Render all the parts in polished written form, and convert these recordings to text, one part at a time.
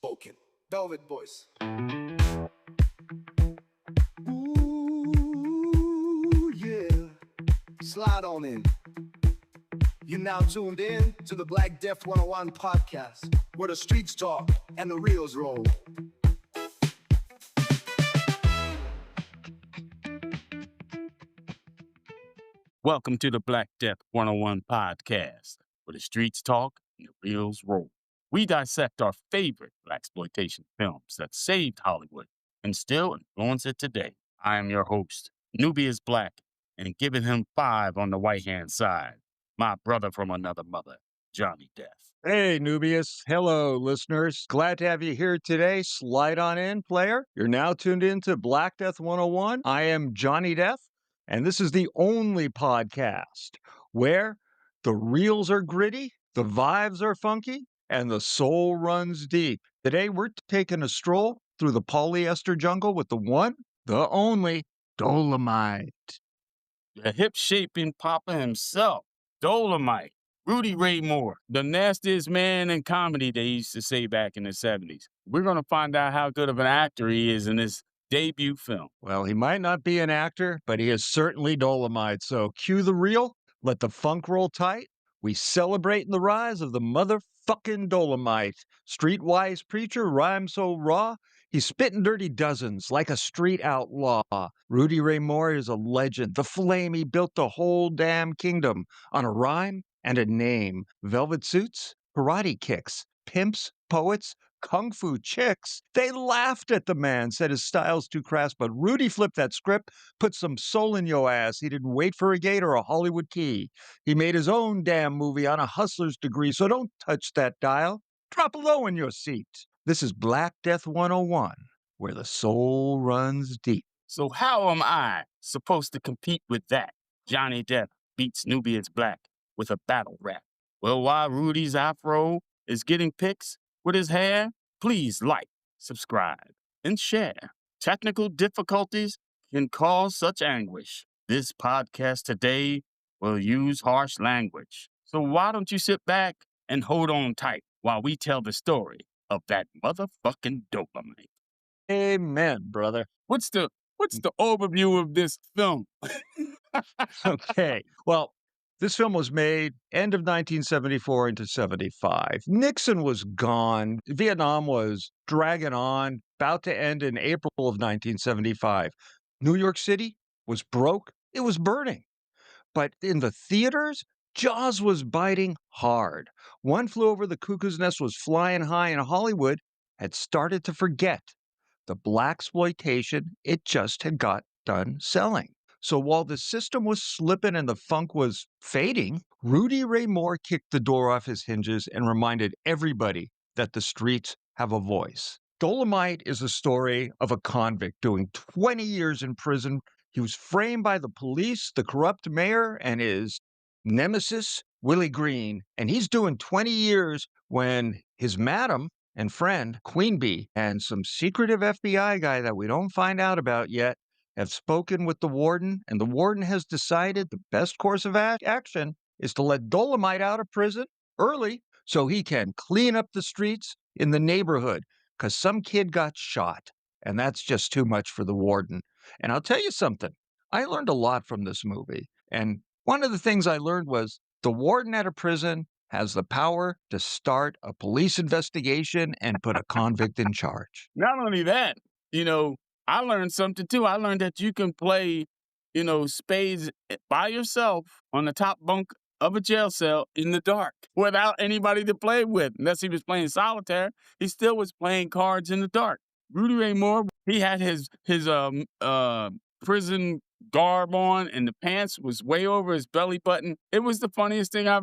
Spoken. Velvet voice. Ooh, yeah. Slide on in. You're now tuned in to the Black Deth 101 podcast, where the streets talk and the reels roll. Welcome to the Black Deth 101 podcast, where the streets talk and the reels roll. We dissect our favorite Blaxploitation films that saved Hollywood and still influence it today. I am your host, Nubious Black, and giving him 5 on the right-hand side, my brother from another mother, Johnny Deth. Hey, Nubious. Hello, listeners. Glad to have you here today. Slide on in, player. You're now tuned in to Black Deth 101. I am Johnny Deth, and this is the only podcast where the reels are gritty, the vibes are funky, and the soul runs deep. Today, we're taking a stroll through the polyester jungle with the one, the only, Dolemite. The hip-shaping papa himself, Dolemite. Rudy Ray Moore, the nastiest man in comedy, they used to say back in the 70s. We're going to find out how good of an actor he is in this debut film. Well, he might not be an actor, but he is certainly Dolemite. So cue the reel, let the funk roll tight. We celebrating the rise of the motherfucking Dolemite. Streetwise preacher, rhyme so raw, he's spitting dirty dozens like a street outlaw. Rudy Ray Moore is a legend. The flame, he built the whole damn kingdom on a rhyme and a name. Velvet suits, karate kicks, pimps, poets, kung fu chicks. They laughed at the man, said his style's too crass, but Rudy flipped that script, put some soul in your ass. He didn't wait for a gate or a Hollywood key. He made his own damn movie on a hustler's degree, so don't touch that dial. Drop low in your seat. This is Black Deth 101, where the soul runs deep. So how am I supposed to compete with that? Johnny Deth beats Nubious Black with a battle rap. Well, while Rudy's afro is getting pics with his hair, please like, subscribe, and share. Technical difficulties can cause such anguish. This podcast today will use harsh language. So why don't you sit back and hold on tight while we tell the story of that motherfucking Dolemite. Amen, brother. What's the overview of this film? Okay, well, this film was made end of 1974 into 75. Nixon was gone. Vietnam was dragging on, about to end in April of 1975. New York City was broke. It was burning. But in the theaters, Jaws was biting hard. One Flew Over the Cuckoo's Nest was flying high, and Hollywood had started to forget the blaxploitation it just had got done selling. So while the system was slipping and the funk was fading, Rudy Ray Moore kicked the door off his hinges and reminded everybody that the streets have a voice. Dolemite is a story of a convict doing 20 years in prison. He was framed by the police, the corrupt mayor, and his nemesis, Willie Green. And he's doing 20 years when his madam and friend, Queen Bee, and some secretive FBI guy that we don't find out about yet, have spoken with the warden, and the warden has decided the best course of action is to let Dolemite out of prison early so he can clean up the streets in the neighborhood, because some kid got shot, and that's just too much for the warden. And I'll tell you something, I learned a lot from this movie, and one of the things I learned was the warden at a prison has the power to start a police investigation and put a convict in charge. Not only that, I learned something too. I learned that you can play, spades by yourself on the top bunk of a jail cell in the dark without anybody to play with. Unless he was playing solitaire, he still was playing cards in the dark. Rudy Ray Moore, he had his prison garb on, and the pants was way over his belly button. It was the funniest thing I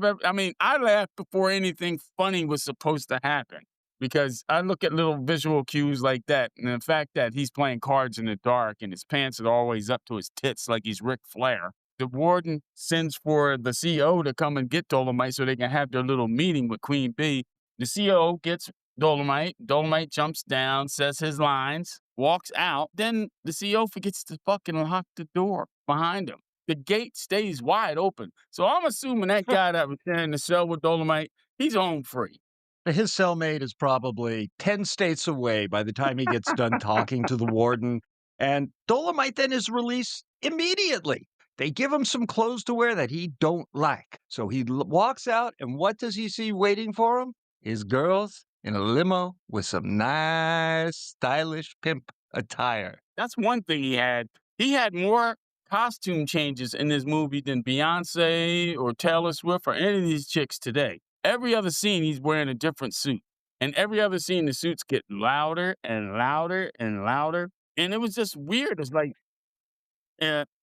laughed before anything funny was supposed to happen. Because I look at little visual cues like that, and the fact that he's playing cards in the dark and his pants are always up to his tits like he's Ric Flair. The warden sends for the CO to come and get Dolemite so they can have their little meeting with Queen Bee. The CO gets Dolemite. Dolemite jumps down, says his lines, walks out. Then the CO forgets to fucking lock the door behind him. The gate stays wide open. So I'm assuming that guy that was there in the cell with Dolemite, he's home free. His cellmate is probably 10 states away by the time he gets done talking to the warden. And Dolemite then is released immediately. They give him some clothes to wear that he don't like. So he walks out, and what does he see waiting for him? His girls in a limo with some nice, stylish pimp attire. That's one thing he had. He had more costume changes in this movie than Beyonce or Taylor Swift or any of these chicks today. Every other scene, he's wearing a different suit. And every other scene, the suits get louder and louder and louder. And it was just weird. It's like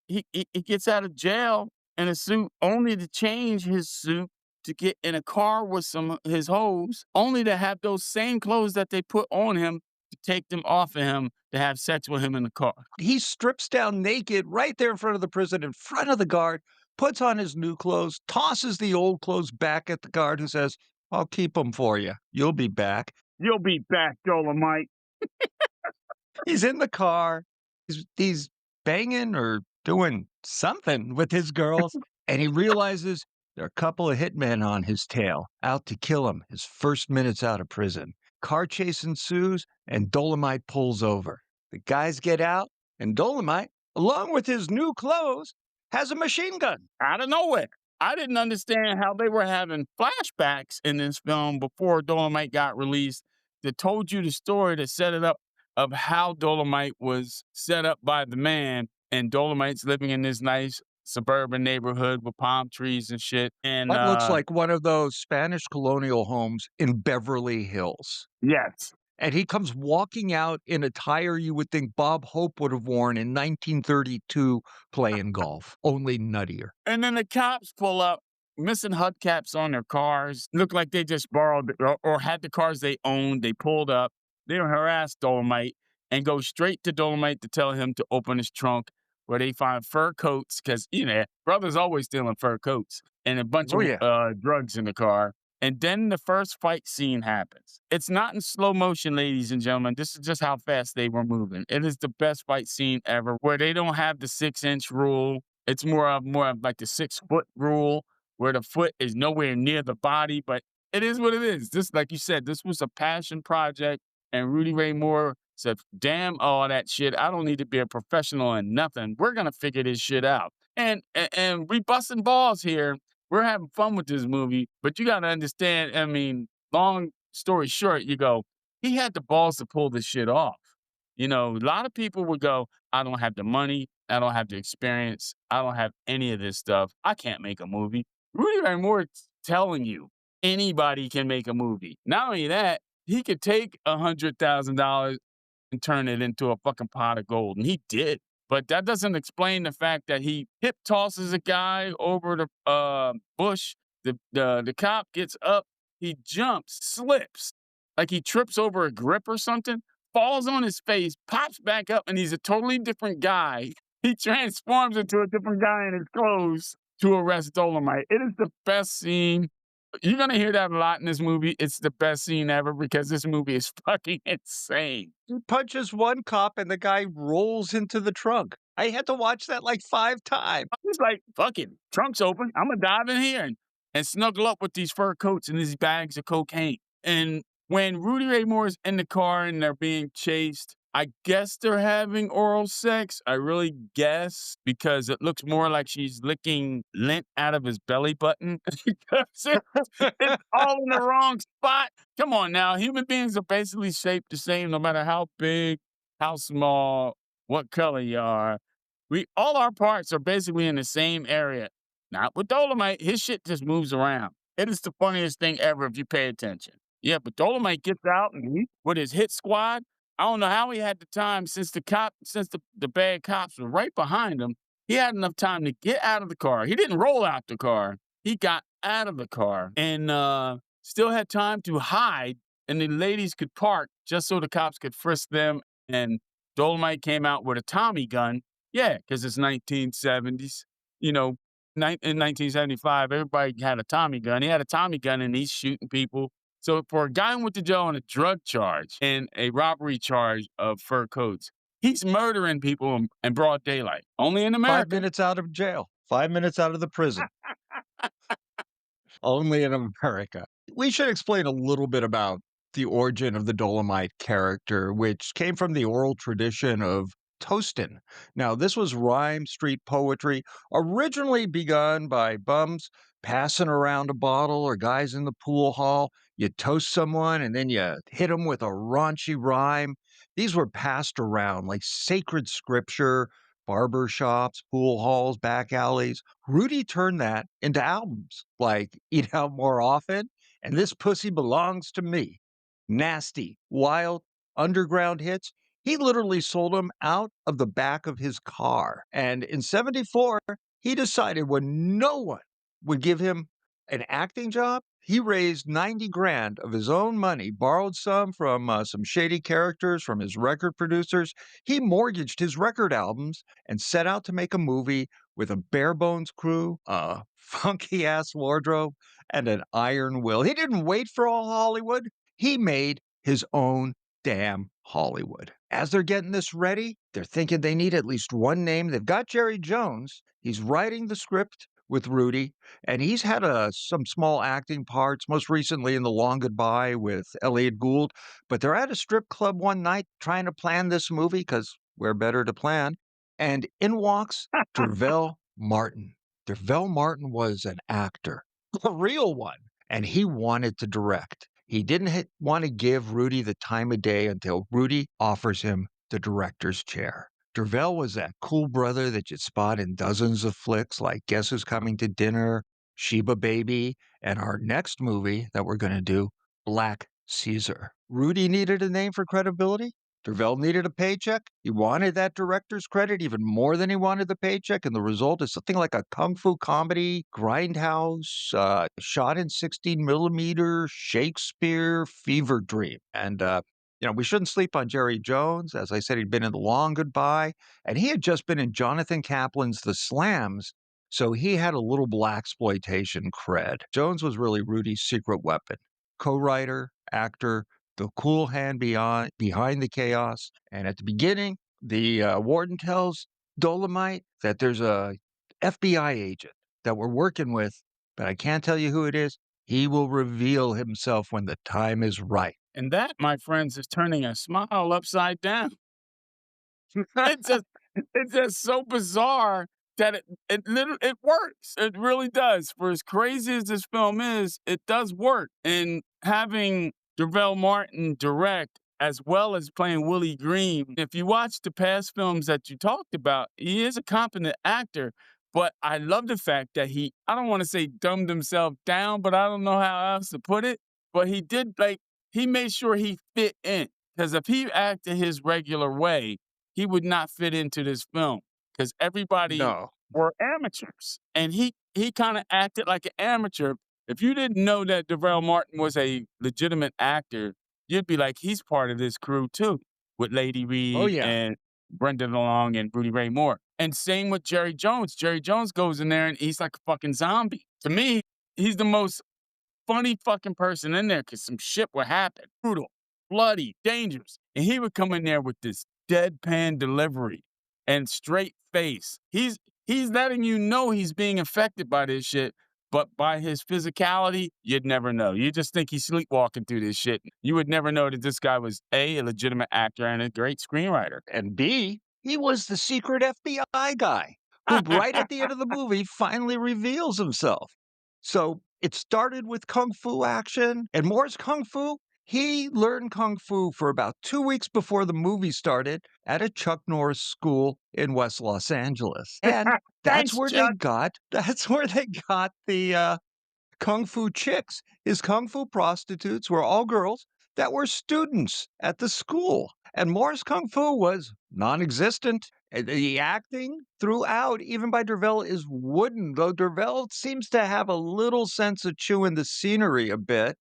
he gets out of jail in a suit only to change his suit to get in a car with some his hoes, only to have those same clothes that they put on him to take them off of him to have sex with him in the car. He strips down naked right there in front of the prison, in front of the guard, puts on his new clothes, tosses the old clothes back at the guard who says, I'll keep them for you. You'll be back. You'll be back, Dolemite. He's in the car. He's banging or doing something with his girls, and he realizes there are a couple of hitmen on his tail, out to kill him his first minutes out of prison. Car chase ensues, and Dolemite pulls over. The guys get out, and Dolemite, along with his new clothes, has a machine gun. Out of nowhere. I didn't understand how they were having flashbacks in this film before Dolemite got released that told you the story to set it up of how Dolemite was set up by the man, and Dolemite's living in this nice suburban neighborhood with palm trees and shit. And That looks like one of those Spanish colonial homes in Beverly Hills. yes. And he comes walking out in attire you would think Bob Hope would have worn in 1932 playing golf, only nuttier. And then the cops pull up, missing hubcaps on their cars. Look like they just borrowed or had the cars they owned. They pulled up. They harass Dolemite and go straight to Dolemite to tell him to open his trunk, where they find fur coats, because, brothers always stealing fur coats, and a bunch of drugs in the car. And then the first fight scene happens. It's not in slow motion, ladies and gentlemen. This is just how fast they were moving. It is the best fight scene ever, where they don't have the 6-inch rule. It's more of like the 6-foot rule, where the foot is nowhere near the body, but it is what it is. This, like you said, this was a passion project, and Rudy Ray Moore said, damn all that shit. I don't need to be a professional in nothing. We're going to figure this shit out. And we busting balls here. We're having fun with this movie, but you got to understand, I mean, long story short, you go, he had the balls to pull this shit off. A lot of people would go, I don't have the money. I don't have the experience. I don't have any of this stuff. I can't make a movie. Rudy Ray Moore is telling you, anybody can make a movie. Not only that, he could take $100,000 and turn it into a fucking pot of gold. And he did. But that doesn't explain the fact that he hip tosses a guy over the bush. The cop gets up, he jumps, slips, like he trips over a grip or something, falls on his face, pops back up, and he's a totally different guy. He transforms into a different guy in his clothes to arrest Dolemite. It is the best scene. You're going to hear that a lot in this movie. It's the best scene ever because this movie is fucking insane. He punches one cop and the guy rolls into the trunk. I had to watch that like 5 times. He's like, fuck it, trunk's open. I'm going to dive in here and snuggle up with these fur coats and these bags of cocaine. And when Rudy Ray Moore is in the car and they're being chased, I guess they're having oral sex. I really guess, because it looks more like she's licking lint out of his belly button. Because it's all in the wrong spot. Come on now. Human beings are basically shaped the same no matter how big, how small, what color you are. All our parts are basically in the same area. Not with Dolemite. His shit just moves around. It is the funniest thing ever if you pay attention. Yeah, but Dolemite gets out and with his hit squad, I don't know how he had the time since the bad cops were right behind him. He had enough time to get out of the car. He didn't roll out the car. He got out of the car and still had time to hide, and the ladies could park just so the cops could frisk them. And Dolemite came out with a Tommy gun. Yeah, because it's 1970s. In 1975, everybody had a Tommy gun. He had a Tommy gun, and he's shooting people. So for a guy who went to jail on a drug charge and a robbery charge of fur coats, he's murdering people in broad daylight. Only in America. 5 minutes out of jail. 5 minutes out of the prison. Only in America. We should explain a little bit about the origin of the Dolemite character, which came from the oral tradition of toastin'. Now, this was rhyme street poetry, originally begun by bums passing around a bottle or guys in the pool hall. You toast someone and then you hit them with a raunchy rhyme. These were passed around like sacred scripture, barber shops, pool halls, back alleys. Rudy turned that into albums like Eat Out More Often and This Pussy Belongs to Me. Nasty, wild, underground hits. He literally sold them out of the back of his car. And in 74, he decided when no one would give him an acting job, he raised 90 grand of his own money, borrowed some from some shady characters from his record producers. He mortgaged his record albums and set out to make a movie with a bare bones crew, a funky ass wardrobe, and an iron will. He didn't wait for all Hollywood. He made his own damn Hollywood. As they're getting this ready, they're thinking they need at least one name. They've got Jerry Jones. He's writing the script with Rudy, and he's had some small acting parts, most recently in The Long Goodbye with Elliot Gould. But they're at a strip club one night trying to plan this movie because we're better to plan. And in walks Dervell Martin. Dervell Martin was an actor, a real one, and he wanted to direct. He didn't want to give Rudy the time of day until Rudy offers him the director's chair. Dervell was that cool brother that you'd spot in dozens of flicks like Guess Who's Coming to Dinner, Sheba Baby, and our next movie that we're going to do, Black Caesar. Rudy needed a name for credibility. Dervell needed a paycheck. He wanted that director's credit even more than he wanted the paycheck, and the result is something like a kung fu comedy, grindhouse, shot in 16 millimeter, Shakespeare fever dream. And we shouldn't sleep on Jerry Jones. As I said, he'd been in The Long Goodbye, and he had just been in Jonathan Kaplan's The Slams, so he had a little Blaxploitation cred. Jones was really Rudy's secret weapon. Co-writer, actor, the cool hand behind the chaos. And at the beginning, the warden tells Dolemite that there's a FBI agent that we're working with, but I can't tell you who it is. He will reveal himself when the time is right. And that, my friends, is turning a smile upside down. It's just it's just so bizarre that it works. It really does. For as crazy as this film is, it does work. And having Dervell Martin direct as well as playing Willie Green, if you watch the past films that you talked about, he is a competent actor. But I love the fact that I don't want to say dumbed himself down, but I don't know how else to put it. But he made sure he fit in. Because if he acted his regular way, he would not fit into this film. Because everybody No. were amateurs. And he kind of acted like an amateur. If you didn't know that Dervell Martin was a legitimate actor, you'd be like, he's part of this crew too, with Lady Oh, Reed yeah. and Brendan Long and Rudy Ray Moore. And same with Jerry Jones. Jerry Jones goes in there and he's like a fucking zombie. To me, he's the most funny fucking person in there because some shit would happen. Brutal, bloody, dangerous. And he would come in there with this deadpan delivery and straight face. He's letting you know he's being affected by this shit, but by his physicality, you'd never know. You just think he's sleepwalking through this shit. You would never know that this guy was A, legitimate actor and a great screenwriter. And B, he was the secret FBI guy who, right at the end of the movie, finally reveals himself. So it started with kung fu action, and Moore's kung fu. He learned kung fu for about 2 weeks before the movie started at a Chuck Norris school in West Los Angeles. And Thanks, Chuck. that's where they got the kung fu chicks. His kung fu prostitutes were all girls that were students at the school. And Moore's kung fu was non-existent. The acting throughout, even by Dervell, is wooden, though Dervell seems to have a little sense of chewing the scenery a bit.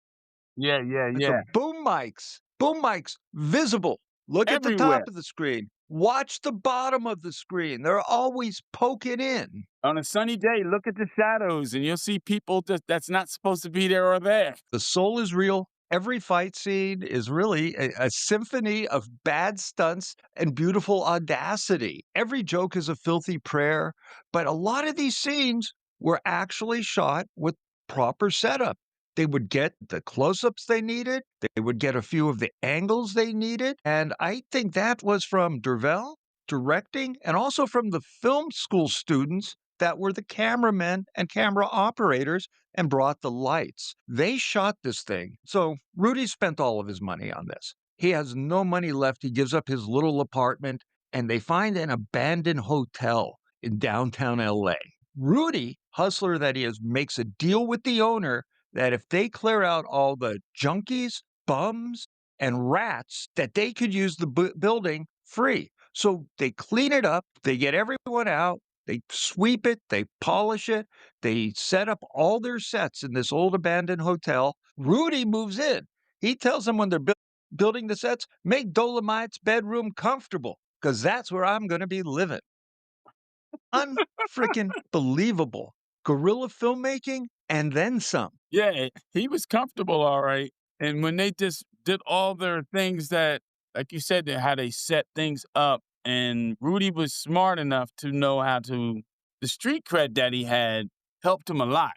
Yeah. The boom mics, visible. Look at the Everywhere. top of the screen. Watch the bottom of the screen. They're always poking in. On a sunny day, look at the shadows and you'll see people that's not supposed to be there or there. The soul is real. Every fight scene is really a symphony of bad stunts and beautiful audacity. Every joke is a filthy prayer, but a lot of these scenes were actually shot with proper setup. They would get the close-ups they needed. They would get a few of the angles they needed. And I think that was from Dervell directing and also from the film school students that were the cameramen and camera operators and brought the lights. They shot this thing. So Rudy spent all of his money on this. He has no money left. He gives up his little apartment and they find an abandoned hotel in downtown LA. Rudy, hustler that he is, makes a deal with the owner that if they clear out all the junkies, bums, and rats, that they could use the building free. So they clean it up, they get everyone out, they sweep it, they polish it, they set up all their sets in this old abandoned hotel. Rudy moves in. He tells them when they're building the sets, make Dolemite's bedroom comfortable, because that's where I'm going to be living. Unfreaking believable. Guerrilla filmmaking and then some. Yeah, he was comfortable, all right. And when they just did all their things that, like you said, how they set things up, and Rudy was smart enough to know how to, the street cred that he had helped him a lot.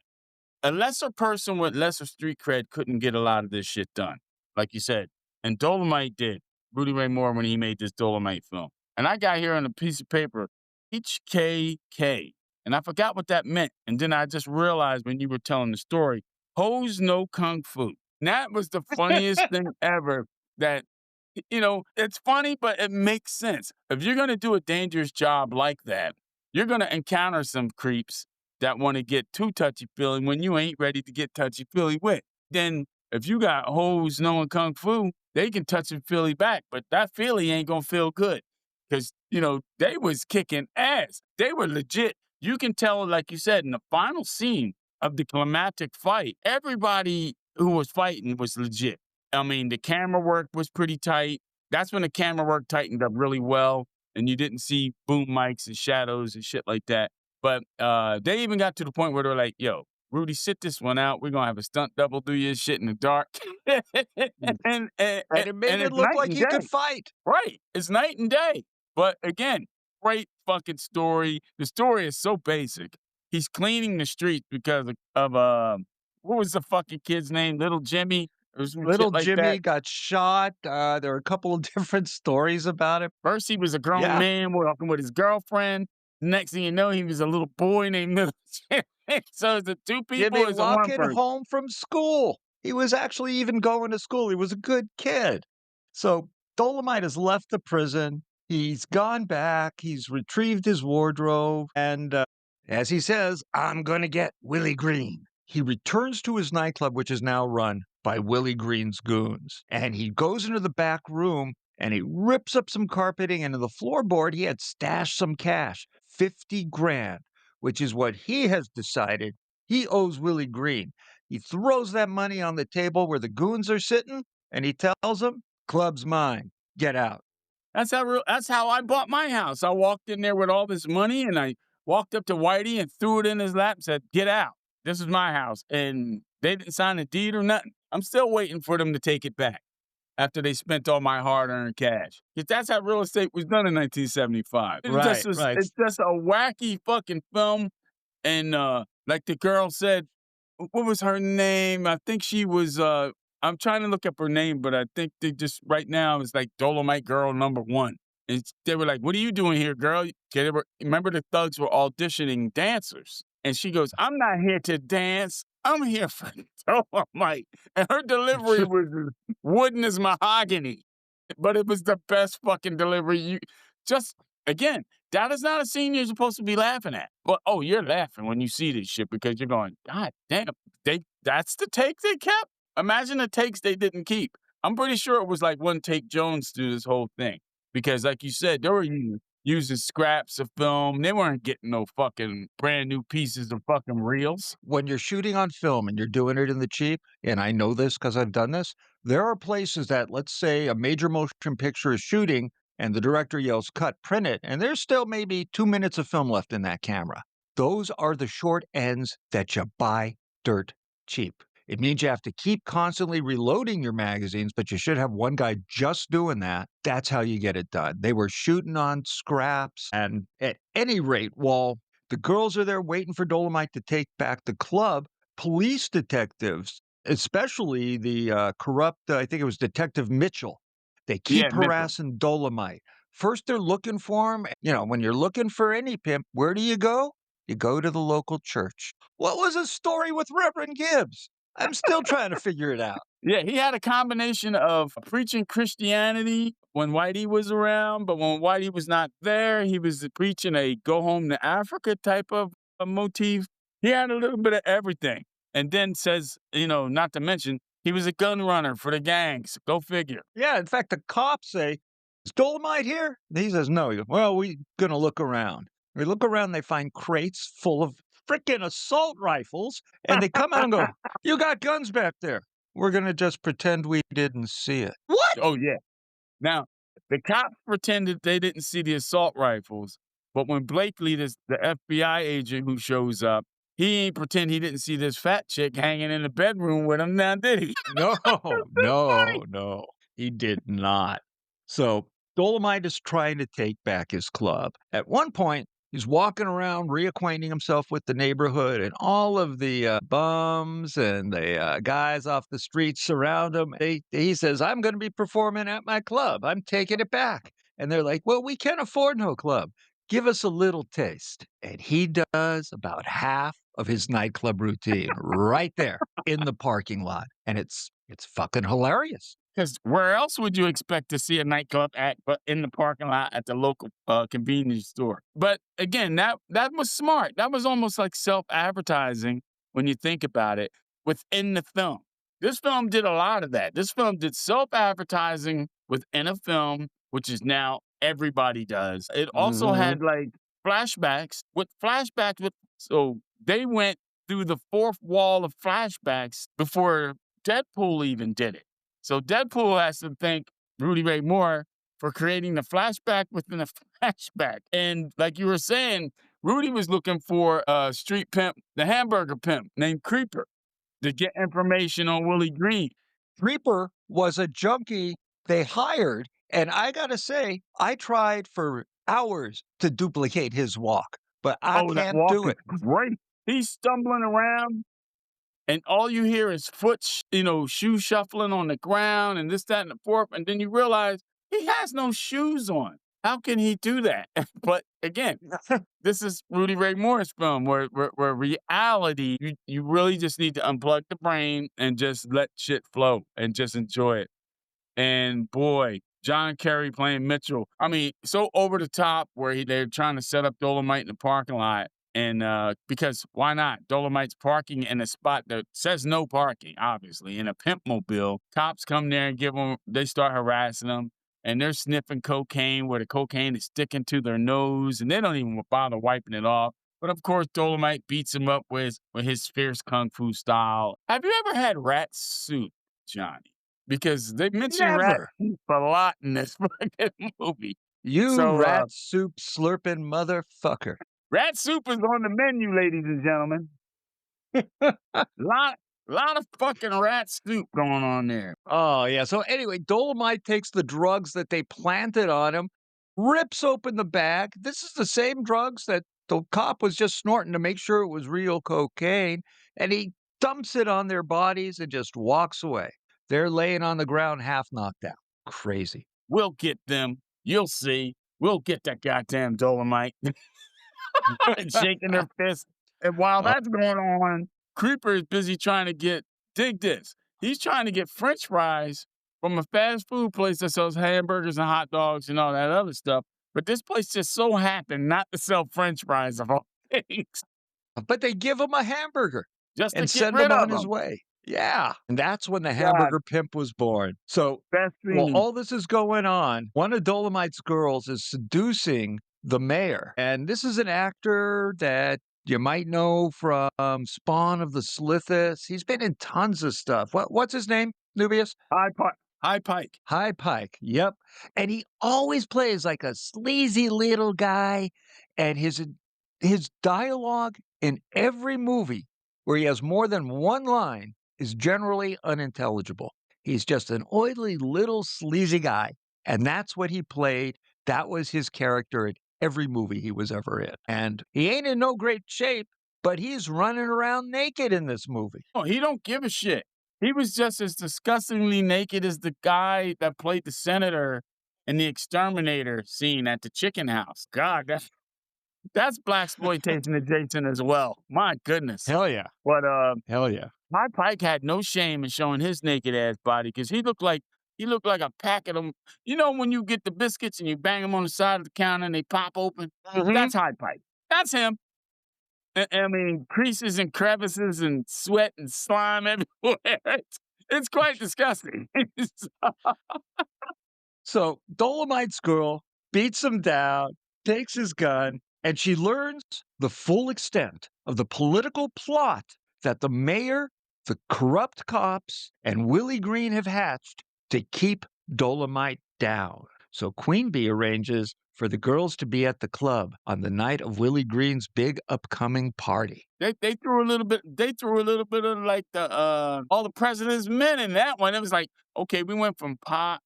A lesser person with lesser street cred couldn't get a lot of this shit done, like you said. And Dolemite did. Rudy Ray Moore when he made this Dolemite film. And I got here on a piece of paper, HKK. And I forgot what that meant. And then I just realized when you were telling the story, Hoes No Kung Fu. And that was the funniest thing ever that, it's funny, but it makes sense. If you're going to do a dangerous job like that, you're going to encounter some creeps that want to get too touchy-feely when you ain't ready to get touchy-feely with. Then if you got hoes knowing Kung Fu, they can touchy-feely back, but that feely ain't going to feel good because, they was kicking ass. They were legit. You can tell, like you said, in the final scene of the climactic fight, everybody who was fighting was legit. I mean, the camera work was pretty tight. That's when the camera work tightened up really well, and you didn't see boom mics and shadows and shit like that. But they even got to the point where they're like, yo, Rudy, sit this one out. We're going to have a stunt double do your shit in the dark. and it made it it's look night like and he could day. fight. Right. It's night and day. But again, great fucking story. The story is so basic. He's cleaning the streets because of what was the fucking kid's name? Little Jimmy? Or some Little shit like Jimmy that. got shot. There are a couple of different stories about it. First, he was a grown Yeah. man walking with his girlfriend. Next thing you know, he was a little boy named Little Jimmy. So is it two people Jimmy or is it one walking person? home from school. He was actually even going to school. He was a good kid. So Dolemite has left the prison. He's gone back. He's retrieved his wardrobe. And as he says, I'm going to get Willie Green. He returns to his nightclub, which is now run by Willie Green's goons. And he goes into the back room and he rips up some carpeting. And in the floorboard, he had stashed some cash, 50 grand, which is what he has decided he owes Willie Green. He throws that money on the table where the goons are sitting and he tells them, club's mine. Get out. That's how I bought my house. I walked in there with all this money and I walked up to Whitey and threw it in his lap and said, get out. This is my house. And they didn't sign a deed or nothing. I'm still waiting for them to take it back after they spent all my hard-earned cash. Because that's how real estate was done in 1975. Right. It's just a wacky fucking film. And like the girl said, what was her name? I think she was, I'm trying to look up her name, but I think they just, right now, it's like Dolemite Girl #1. And they were like, what are you doing here, girl? Remember the thugs were auditioning dancers. And she goes, I'm not here to dance. I'm here for Dolemite. And her delivery was as wooden as mahogany. But it was the best fucking delivery. Again, that is not a scene you're supposed to be laughing at. But, you're laughing when you see this shit because you're going, God damn, that's the take they kept? Imagine the takes they didn't keep. I'm pretty sure it was like one take Jones through this whole thing. Because like you said, they were using scraps of film. They weren't getting no fucking brand new pieces of fucking reels. When you're shooting on film and you're doing it in the cheap, and I know this because I've done this, there are places that, let's say a major motion picture is shooting and the director yells, cut, print it, and there's still maybe 2 minutes of film left in that camera. Those are the short ends that you buy dirt cheap. It means you have to keep constantly reloading your magazines, but you should have one guy just doing that. That's how you get it done. They were shooting on scraps, and at any rate, while the girls are there waiting for Dolemite to take back the club, police detectives especially the corrupt, I think it was Detective Mitchell. They Yeah, keep Mitchell. harassing Dolemite. First, they're looking for him. You know, when you're looking for any pimp, where do you go? You go to the local church. What was his story with Reverend Gibbs? I'm still trying to figure it out. Yeah, he had a combination of preaching Christianity when Whitey was around, but when Whitey was not there, he was preaching a go home to Africa type of a motif. He had a little bit of everything. And then says, not to mention, he was a gun runner for the gangs. Go figure. Yeah, in fact, the cops say, "Is Dolomite here?" And he says, "No." He goes, "Well, we're going to look around." We look around, they find crates full of frickin' assault rifles, and they come out and go, "You got guns back there. We're going to just pretend we didn't see it." What? Oh, yeah. Now, the cops pretended they didn't see the assault rifles, but when Blakely, the FBI agent who shows up, he ain't pretend he didn't see this fat chick hanging in the bedroom with him now, did he? No, Funny. no, he did not. So Dolomite is trying to take back his club. At one point, he's walking around reacquainting himself with the neighborhood, and all of the bums and the guys off the streets surround him. He says, "I'm going to be performing at my club. I'm taking it back." And they're like, "Well, we can't afford no club. Give us a little taste." And he does about half of his nightclub routine right there in the parking lot. And it's fucking hilarious. Because where else would you expect to see a nightclub act but in the parking lot at the local convenience store? But again, that was smart. That was almost like self-advertising when you think about it within the film. This film did a lot of that. This film did self-advertising within a film, which is now everybody does. It also Mhm. had like flashbacks. So they went through the fourth wall of flashbacks before Deadpool even did it. So Deadpool has to thank Rudy Ray Moore for creating the flashback within a flashback. And like you were saying, Rudy was looking for a street pimp, the hamburger pimp named Creeper, to get information on Willie Green. Creeper was a junkie they hired, and I gotta say, I tried for hours to duplicate his walk, but I Oh, that can't walk do is it. great. He's stumbling around, and all you hear is shoe shuffling on the ground and this, that, and the fourth. And then you realize he has no shoes on. How can he do that? But again, this is Rudy Ray Moore's film where reality, you really just need to unplug the brain and just let shit flow and just enjoy it. And boy, John Kerry playing Mitchell. I mean, so over the top where they're trying to set up Dolemite in the parking lot. And because why not? Dolemite's parking in a spot that says no parking, obviously, in a pimp mobile. Cops come there and they start harassing them. And they're sniffing cocaine where the cocaine is sticking to their nose. And they don't even bother wiping it off. But of course, Dolemite beats him up with his fierce kung fu style. Have you ever had rat soup, Johnny? Because they mention rat Never. soup a lot in this fucking movie. You So, rat soup slurping motherfucker. rat soup is on the menu, ladies and gentlemen. Lot of fucking rat soup going on there. Oh, yeah. So anyway, Dolomite takes the drugs that they planted on him, rips open the bag. This is the same drugs that the cop was just snorting to make sure it was real cocaine. And he dumps it on their bodies and just walks away. They're laying on the ground half knocked out. Crazy. We'll get them. You'll see. We'll get that goddamn Dolemite. And shaking their fist. And while Oh, that's going on, Creeper is busy trying to dig this. He's trying to get French fries from a fast food place that sells hamburgers and hot dogs and all that other stuff. But this place just so happened not to sell French fries of all things, but they give him a hamburger just to and get send him rid on of his them. way. Yeah. And that's when the God, hamburger pimp was born. So best while scene. all this is going on, one of Dolomite's girls is seducing the mayor. And this is an actor that you might know from Spawn of the Slithis. He's been in tons of stuff. What's his name, Nubious? High Pike. High Pike. Yep. And he always plays like a sleazy little guy. And his dialogue in every movie where he has more than one line is generally unintelligible. He's just an oily little sleazy guy. And that's what he played. That was his character in every movie he was ever in. And he ain't in no great shape, but he's running around naked in this movie. Oh, he don't give a shit. He was just as disgustingly naked as the guy that played the senator in the exterminator scene at the chicken house. God, that's blaxploitation adjacent as well. My goodness. Hell yeah. But Hell yeah. my Pike had no shame in showing his naked ass body because he looked like a pack of them. You know when you get the biscuits and you bang them on the side of the counter and they pop open? That's High Pike. That's him. I mean, creases and crevices and sweat and slime everywhere. It's quite disgusting. So Dolomite's girl beats him down, takes his gun, and she learns the full extent of the political plot that the mayor, the corrupt cops, and Willie Green have hatched to keep Dolomite down. So Queen Bee arranges for the girls to be at the club on the night of Willie Green's big upcoming party. They threw a little bit of like the all the president's men in that one. It was like, okay, we went from pot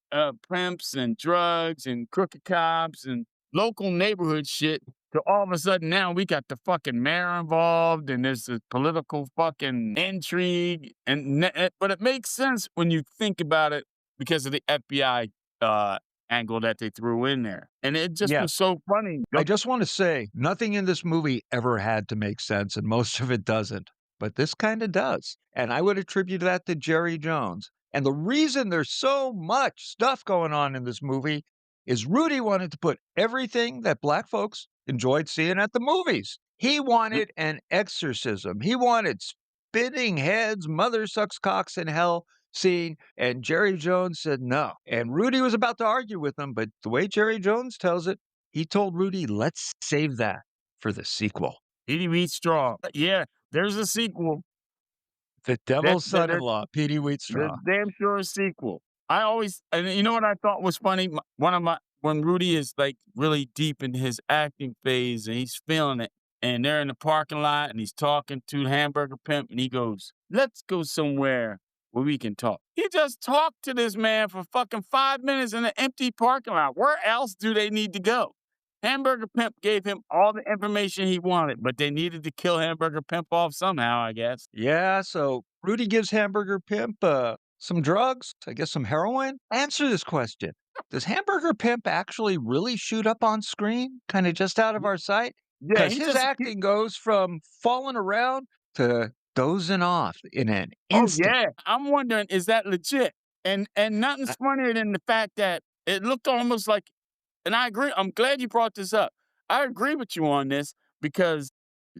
pimps and drugs and crooked cops and local neighborhood shit to all of a sudden now we got the fucking mayor involved and there's a political fucking intrigue but it makes sense when you think about it because of the FBI angle that they threw in there. And it just was so funny. I just want to say, nothing in this movie ever had to make sense, and most of it doesn't. But this kind of does. And I would attribute that to Jerry Jones. And the reason there's so much stuff going on in this movie is Rudy wanted to put everything that black folks enjoyed seeing at the movies. He wanted an exorcism. He wanted spitting heads, mother sucks cocks in hell scene, and Jerry Jones said no. And Rudy was about to argue with him, but the way Jerry Jones tells it, he told Rudy, let's save that for the sequel. Petey Wheatstraw. Yeah, there's a sequel. The Devil's Son-in-Law, Petey Wheatstraw. The damn sure sequel. And you know what I thought was funny? When Rudy is like really deep in his acting phase and he's feeling it, and they're in the parking lot and he's talking to the hamburger pimp and he goes, let's go somewhere where we can talk. He just talked to this man for fucking 5 minutes in an empty parking lot. Where else do they need to go? Hamburger Pimp gave him all the information he wanted, but they needed to kill Hamburger Pimp off somehow, I guess. Yeah, so Rudy gives Hamburger Pimp some drugs, I guess some heroin. Answer this question. Does Hamburger Pimp actually really shoot up on screen, kind of just out of our sight? Yeah, Because his acting goes from falling around to dozing off in an instant. Oh, yeah. I'm wondering, is that legit? And nothing's funnier than the fact that it looked almost like, and I agree, I'm glad you brought this up. I agree with you on this because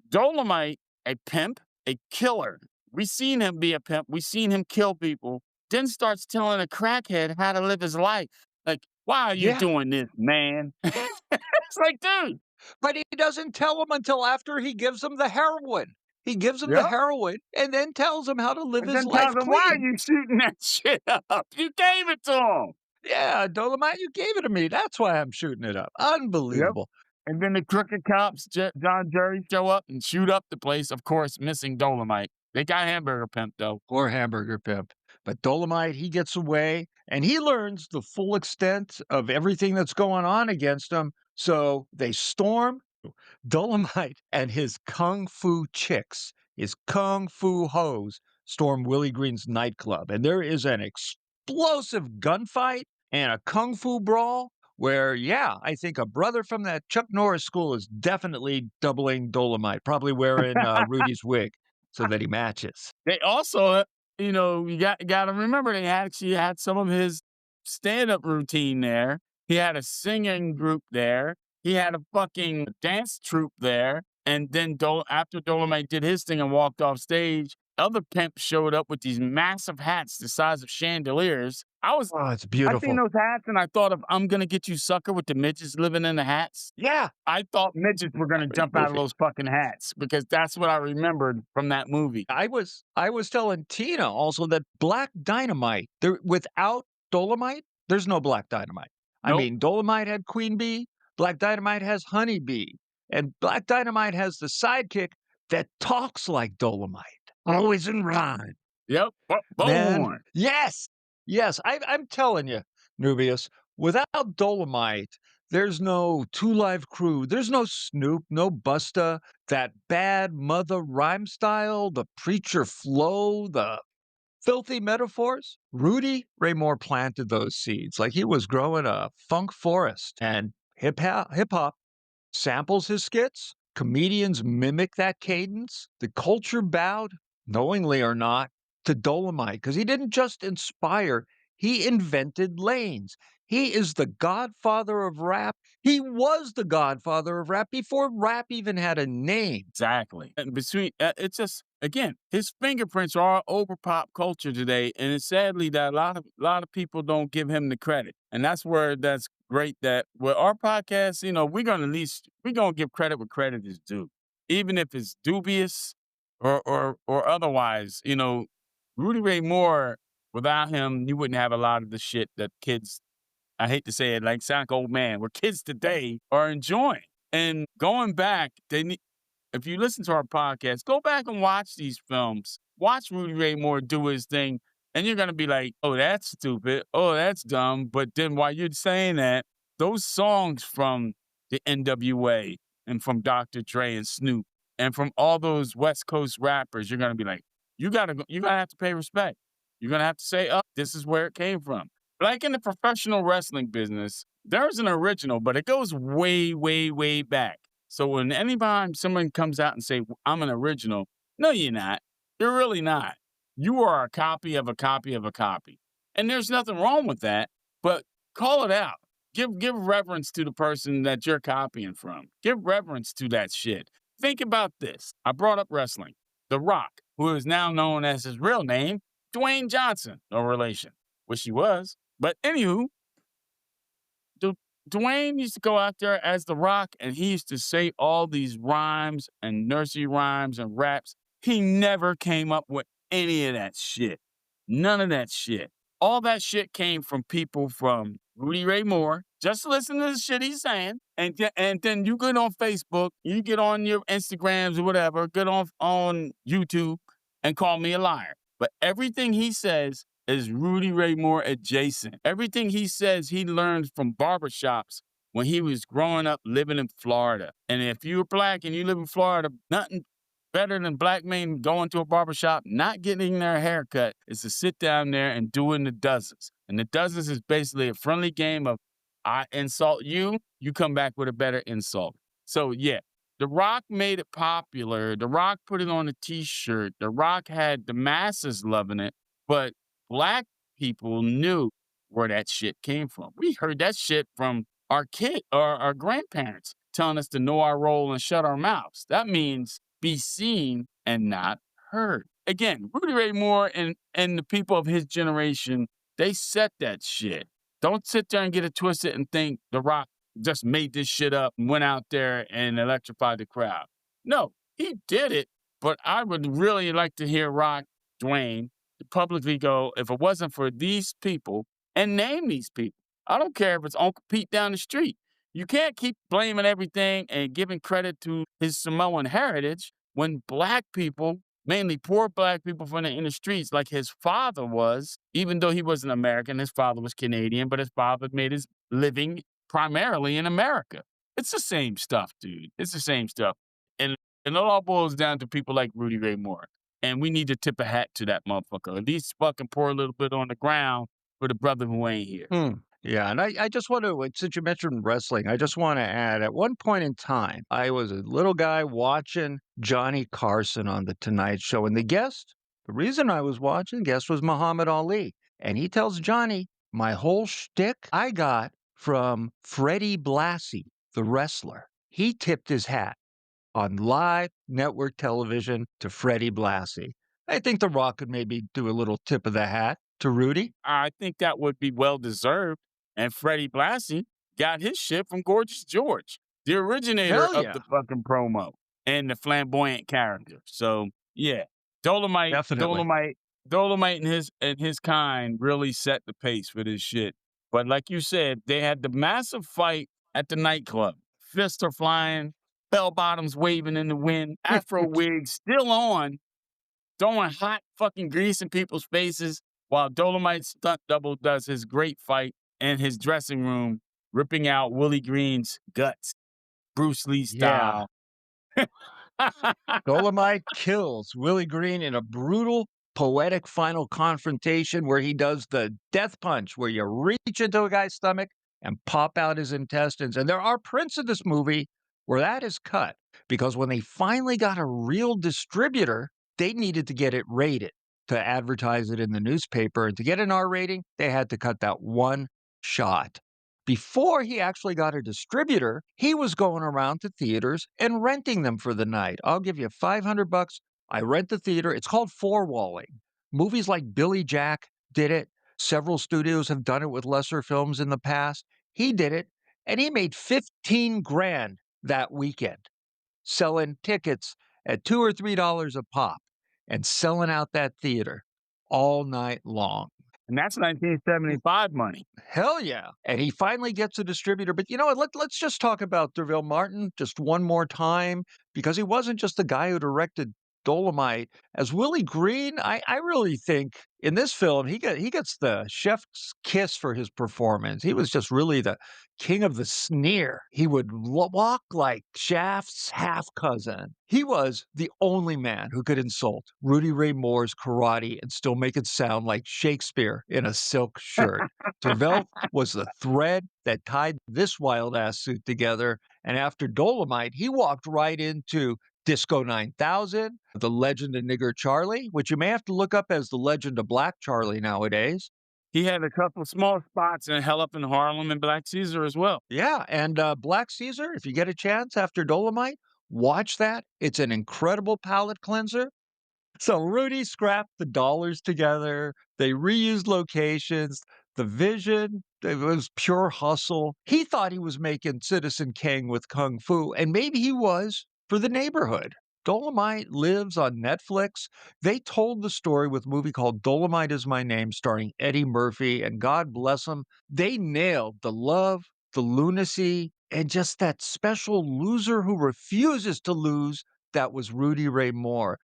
Dolemite, a pimp, a killer. We seen him be a pimp. We seen him kill people. Then starts telling a crackhead how to live his life. Like, why are you doing this, man? It's like, dude. But he doesn't tell him until after he gives him the heroin. He gives him the heroin and then tells him how to live his life clean. Why are you shooting that shit up? You gave it to him. Yeah, Dolemite, you gave it to me. That's why I'm shooting it up. Unbelievable. Yep. And then the crooked cops, John Jerry, show up and shoot up the place, of course, missing Dolemite. They got Hamburger Pimp, though. Poor Hamburger Pimp. But Dolemite, he gets away, and he learns the full extent of everything that's going on against him. So they storm. Dolemite and his kung fu chicks, his kung fu hoes, storm Willie Green's nightclub. And there is an explosive gunfight and a kung fu brawl where, I think a brother from that Chuck Norris school is definitely doubling Dolemite, probably wearing Rudy's wig so that he matches. They also, you got to remember, they actually had some of his stand-up routine there. He had a singing group there. He had a fucking dance troupe there. And then after Dolemite did his thing and walked off stage, other pimps showed up with these massive hats the size of chandeliers. Oh, it's beautiful. I seen those hats and I thought of I'm Gonna Get You Sucker with the midgets living in the hats. Yeah. I thought midgets were going to jump out of those fucking hats because that's what I remembered from that movie. I was telling Tina also that Black Dynamite, without Dolemite, there's no Black Dynamite. Nope. I mean, Dolemite had Queen Bee, Black Dynamite has Honey Bee, and Black Dynamite has the sidekick that talks like Dolemite. Always in rhyme. Yep. Man, yes. I'm telling you, Nubious, without Dolemite, there's no Two Live Crew. There's no Snoop, no Busta, that bad mother rhyme style, the preacher flow, the filthy metaphors? Rudy Ray Moore planted those seeds like he was growing a funk forest. And hip hop samples his skits. Comedians mimic that cadence. The culture bowed, knowingly or not, to Dolemite because he didn't just inspire, he invented lanes. He is the godfather of rap. He was the godfather of rap before rap even had a name. Exactly. And it's just again, his fingerprints are all over pop culture today, and it's sadly that a lot of people don't give him the credit, and that's great that with our podcast, we're gonna give credit where credit is due, even if it's dubious or otherwise. Rudy Ray Moore, without him, you wouldn't have a lot of the shit that kids. I hate to say it, like sound like old man, where kids today are enjoying. And going back, if you listen to our podcast, go back and watch these films. Watch Rudy Ray Moore do his thing, and you're gonna be like, "Oh, that's stupid. Oh, that's dumb." But then while you're saying that, those songs from the NWA and from Dr. Dre and Snoop and from all those West Coast rappers, you're gonna be like, you're gonna have to pay respect. You're gonna have to say, "Oh, this is where it came from." Like in the professional wrestling business, there's an original, but it goes way, way, way back. So when anytime someone comes out and say, "I'm an original," no, you're not. You're really not. You are a copy of a copy of a copy. And there's nothing wrong with that, but call it out. Give reverence to the person that you're copying from. Give reverence to that shit. Think about this. I brought up wrestling. The Rock, who is now known as his real name, Dwayne Johnson, no relation. Wish he was. But anywho, Dwayne used to go out there as The Rock, and he used to say all these rhymes and nursery rhymes and raps. He never came up with any of that shit. None of that shit. All that shit came from people from Rudy Ray Moore. Just listen to the shit he's saying. And then you get on Facebook, you get on your Instagrams or whatever, get on YouTube and call me a liar. But everything he says is Rudy Ray Moore adjacent. Everything he says he learned from barbershops when he was growing up living in Florida. And if you're black and you live in Florida, nothing better than black men going to a barbershop, not getting their hair cut, is to sit down there and doing the dozens. And the dozens is basically a friendly game of I insult you, you come back with a better insult. So yeah, The Rock made it popular. The Rock put it on a t-shirt. The Rock had the masses loving it, but black people knew where that shit came from. We heard that shit from our our grandparents telling us to know our role and shut our mouths. That means be seen and not heard. Again, Rudy Ray Moore and the people of his generation, they set that shit. Don't sit there and get it twisted and think The Rock just made this shit up and went out there and electrified the crowd. No, he did it, but I would really like to hear Dwayne, to publicly go, if it wasn't for these people, and name these people. I don't care if it's Uncle Pete down the street. You can't keep blaming everything and giving credit to his Samoan heritage when black people, mainly poor black people from the inner streets, like his father was, even though he wasn't American, his father was Canadian, but his father made his living primarily in America. It's the same stuff, dude. It's the same stuff. And it all boils down to people like Rudy Ray Moore. And we need to tip a hat to that motherfucker. At least fucking pour a little bit on the ground for the brother who ain't here. Yeah, and I just want to, since you mentioned wrestling, I just want to add, at one point in time, I was a little guy watching Johnny Carson on The Tonight Show, and the reason I was watching, guest was Muhammad Ali. And he tells Johnny, my whole shtick I got from Freddie Blassie, the wrestler. He tipped his hat on live network television to Freddie Blassie. I think The Rock could maybe do a little tip of the hat to Rudy. I think that would be well deserved. And Freddie Blassie got his shit from Gorgeous George, the originator of the fucking promo and the flamboyant character. So yeah, Dolemite and his kind really set the pace for this shit. But like you said, they had the massive fight at the nightclub. Fists are flying, bell bottoms waving in the wind, afro wigs still on, throwing hot fucking grease in people's faces while Dolemite's stunt double does his great fight in his dressing room, ripping out Willie Green's guts, Bruce Lee style. Dolemite kills Willie Green in a brutal poetic final confrontation where he does the death punch, where you reach into a guy's stomach and pop out his intestines. And there are prints of this movie where that is cut because when they finally got a real distributor, they needed to get it rated to advertise it in the newspaper. And to get an R rating, they had to cut that one shot. Before he actually got a distributor, he was going around to theaters and renting them for the night. I'll give you $500. I rent the theater. It's called four-walling. Movies like Billy Jack did it. Several studios have done it with lesser films in the past. He did it, and he made 15 grand that weekend selling tickets at $2 or $3 a pop and selling out that theater all night long. And that's 1975 money. Hell yeah. And he finally gets a distributor. But you know what? Let's just talk about Derville Martin just one more time, because he wasn't just the guy who directed Dolemite. As Willie Green, I really think in this film, he gets the chef's kiss for his performance. He was just really the king of the sneer. He would walk like Shaft's half-cousin. He was the only man who could insult Rudy Ray Moore's karate and still make it sound like Shakespeare in a silk shirt. Derville was the thread that tied this wild-ass suit together, and after Dolemite, he walked right into Disco 9000, The Legend of Nigger Charlie, which you may have to look up as The Legend of Black Charlie nowadays. He had a couple of small spots in Hell Up in Harlem and Black Caesar as well. Yeah, and Black Caesar, if you get a chance after Dolemite, watch that. It's an incredible palate cleanser. So Rudy scrapped the dollars together. They reused locations. The vision, it was pure hustle. He thought he was making Citizen Kang with Kung Fu, and maybe he was for the neighborhood. Dolemite lives on Netflix. They told the story with a movie called Dolemite Is My Name, starring Eddie Murphy, and God bless them, they nailed the love, the lunacy, and just that special loser who refuses to lose that was Rudy Ray Moore.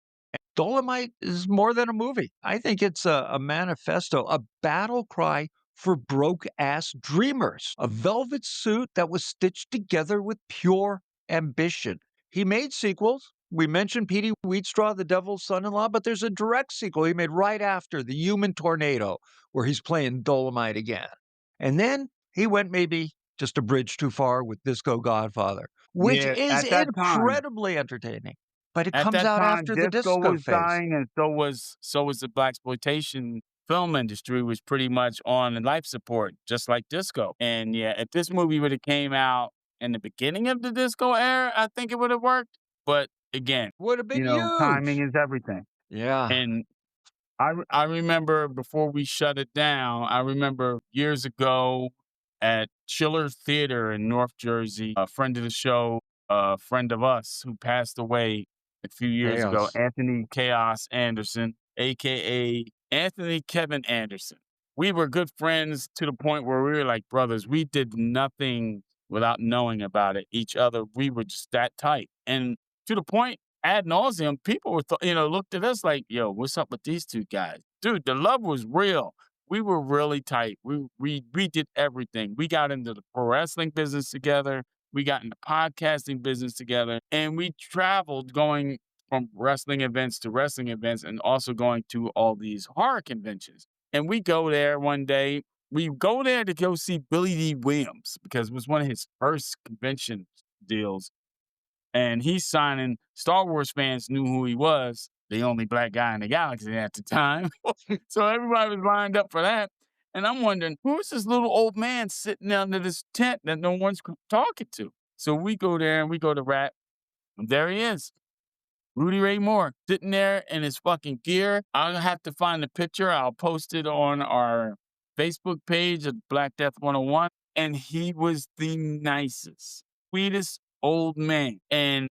Dolemite is more than a movie. I think it's a manifesto, a battle cry for broke-ass dreamers, a velvet suit that was stitched together with pure ambition. He made sequels. We mentioned Petey Wheatstraw, The Devil's Son-in-Law, but there's a direct sequel he made right after, The Human Tornado, where he's playing Dolemite again. And then he went maybe just a bridge too far with Disco Godfather, which Yeah, is at that time, incredibly entertaining. But it at comes that out time, after the disco disco was phase. dying, and so was the Blaxploitation film industry was pretty much on life support, just like disco. And yeah, if this movie would have came out in the beginning of the disco era, I think it would have worked. But again, Would have been timing huge. is everything. Yeah. And I remember before we shut it down, I remember years ago at Schiller Theater in North Jersey, a friend of the show, a friend of us who passed away a few years ago, Chaos. Anthony Chaos Anderson, aka Anthony Kevin Anderson. We were good friends to the point where we were like brothers. We did nothing without knowing about it, each other. We were just that tight. And to the point, ad nauseum, people were, looked at us like, yo, what's up with these two guys? Dude, the love was real. We were really tight. We did everything. We got into the pro wrestling business together. We got in the podcasting business together. And we traveled going from wrestling events to wrestling events and also going to all these horror conventions. And we go there one day. We go there to go see Billy D. Williams because it was one of his first convention deals. And he's signing, Star Wars fans knew who he was, the only black guy in the galaxy at the time. So everybody was lined up for that. And I'm wondering, who's this little old man sitting under this tent that no one's talking to? So we go there and we go to rap. And there he is. Rudy Ray Moore sitting there in his fucking gear. I'll have to find the picture. I'll post it on our Facebook page of Black Deth 101. And he was the nicest, sweetest old man. And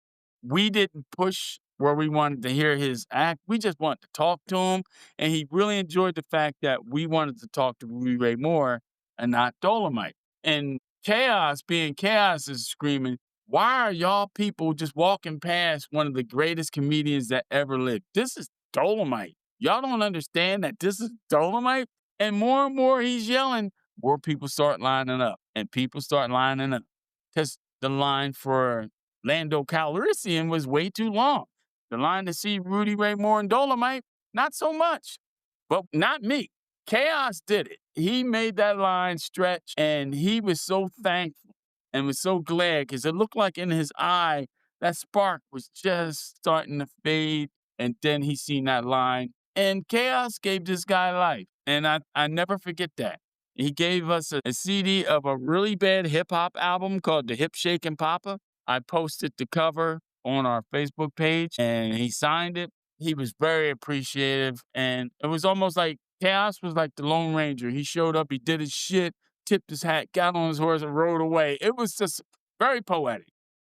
we didn't push where we wanted to hear his act. We just wanted to talk to him. And he really enjoyed the fact that we wanted to talk to Rudy Ray Moore and not Dolemite. And Chaos, being Chaos, is screaming, why are y'all people just walking past one of the greatest comedians that ever lived? This is Dolemite. Y'all don't understand that this is Dolemite? And more he's yelling, more people start lining up. And people start lining up. Because the line for Lando Calrissian was way too long. The line to see Rudy Ray Moore and Dolemite not so much. But not me. Chaos did it. He made that line stretch, and he was so thankful and was so glad because it looked like in his eye that spark was just starting to fade. And then he seen that line, and Chaos gave this guy life. And I never forget that. He gave us a CD of a really bad hip hop album called The Hip Shakin' Papa. I posted the cover on our Facebook page, and he signed it. He was very appreciative, and it was almost like Chaos was like the Lone Ranger. He showed up, he did his shit, tipped his hat, got on his horse, and rode away. It was just very poetic,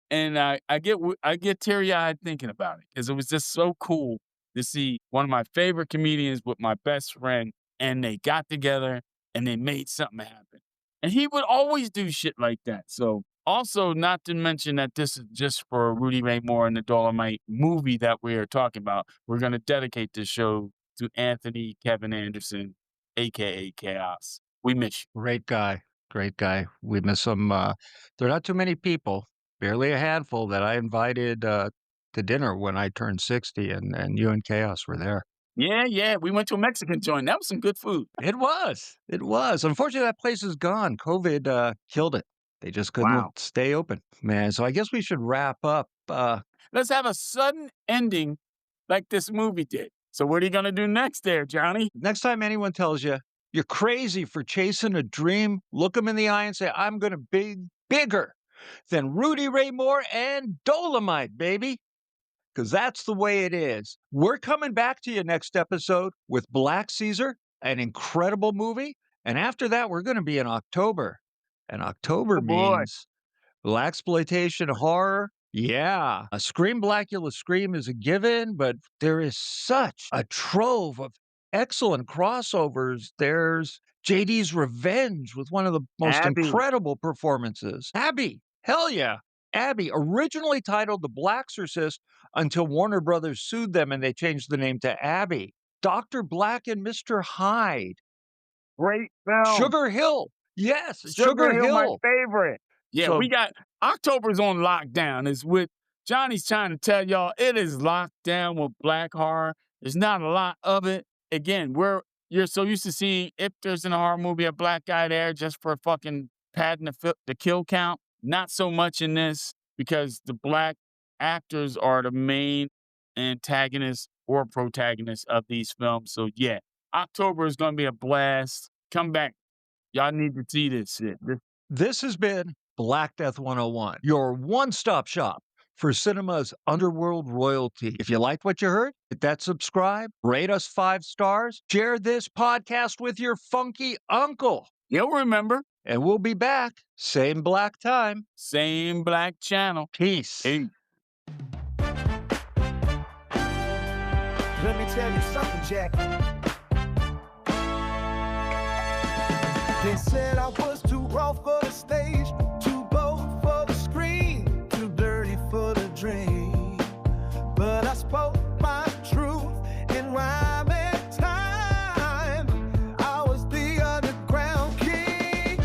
and I get teary-eyed thinking about it because it was just so cool to see one of my favorite comedians with my best friend, and they got together and they made something happen. And he would always do shit like that. So also, not to mention that this is just for Rudy Ray Moore and the Dolemite movie that we are talking about. We're going to dedicate this show to Anthony Kevin Anderson, a.k.a. Chaos. We miss you. Great guy. Great guy. We miss him. There are not too many people, barely a handful, that I invited to dinner when I turned 60, and you and Chaos were there. Yeah. We went to a Mexican joint. That was some good food. It was. It was. Unfortunately, that place is gone. COVID killed it. They just couldn't Wow. stay open, man. So I guess we should wrap up. Let's have a sudden ending like this movie did. So what are you going to do next there, Johnny? Next time anyone tells you you're crazy for chasing a dream, look them in the eye and say, I'm going to be bigger than Rudy Ray Moore and Dolemite, baby. Because that's the way it is. We're coming back to you next episode with Black Caesar, an incredible movie. And after that, we're going to be in October. And October means Blaxploitation horror. Yeah. A Scream Blackula Scream is a given, but there is such a trove of excellent crossovers. There's JD's Revenge with one of the most incredible performances. Abby. Hell yeah. Abby, originally titled The Blaxorcist until Warner Brothers sued them and they changed the name to Abby. Dr. Black and Mr. Hyde. Great film. Sugar Hill. Yes, Sugar Hill, my favorite. Yeah, so, we got October's on lockdown. Is what Johnny's trying to tell y'all. It is locked down with black horror. There's not a lot of it. Again, you're so used to seeing if there's in a horror movie a black guy there just for fucking padding the kill count. Not so much in this because the black actors are the main antagonists or protagonists of these films. So yeah, October is going to be a blast. Come back. Y'all need to see this shit. This has been Black Deth 101, your one-stop shop for cinema's underworld royalty. If you liked what you heard, hit that subscribe, rate us 5 stars, share this podcast with your funky uncle. You'll remember. And we'll be back. Same black time. Same black channel. Peace. Let me tell you something, Jack. They said I was too raw for the stage, too bold for the screen, too dirty for the dream. But I spoke my truth in rhyme and time. I was the underground king.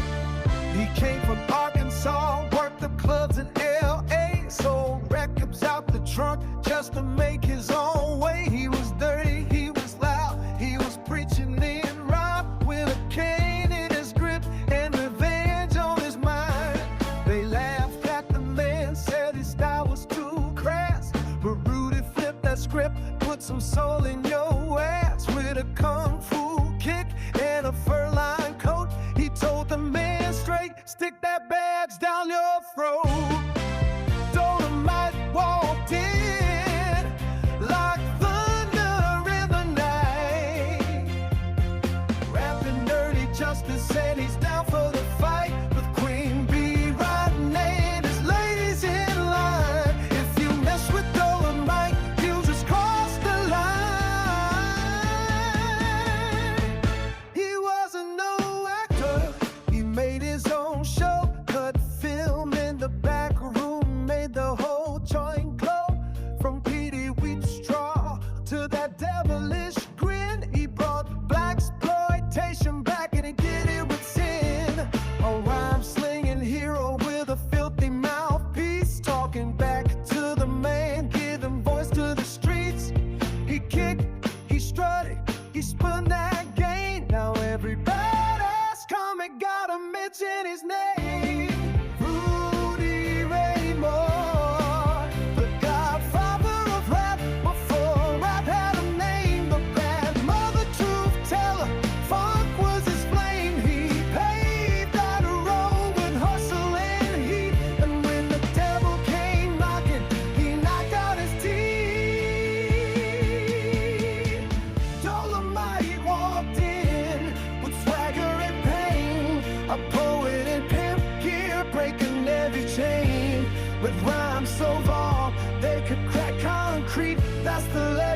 He came from Arkansas, worked the clubs in L.A., sold records out the trunk just to make his own way. He was dirty, he was loud, he was preaching in rhyme with a cane in his grip and revenge on his mind. They laughed at the man, said his style was too crass, but Rudy flipped that script, put some soul in your ass with a kung fu kick and a fur-lined coat. He told the man straight, stick that badge down your throat. Dolemite walked in like thunder in the night, rapping dirty justice, and he's down for the fight with Queen Bee riding and his ladies in line. If you mess with Dolemite, you just cross the line. He wasn't no actor, he made his own show, cut film in the back. with rhymes so long they could crack concrete. That's the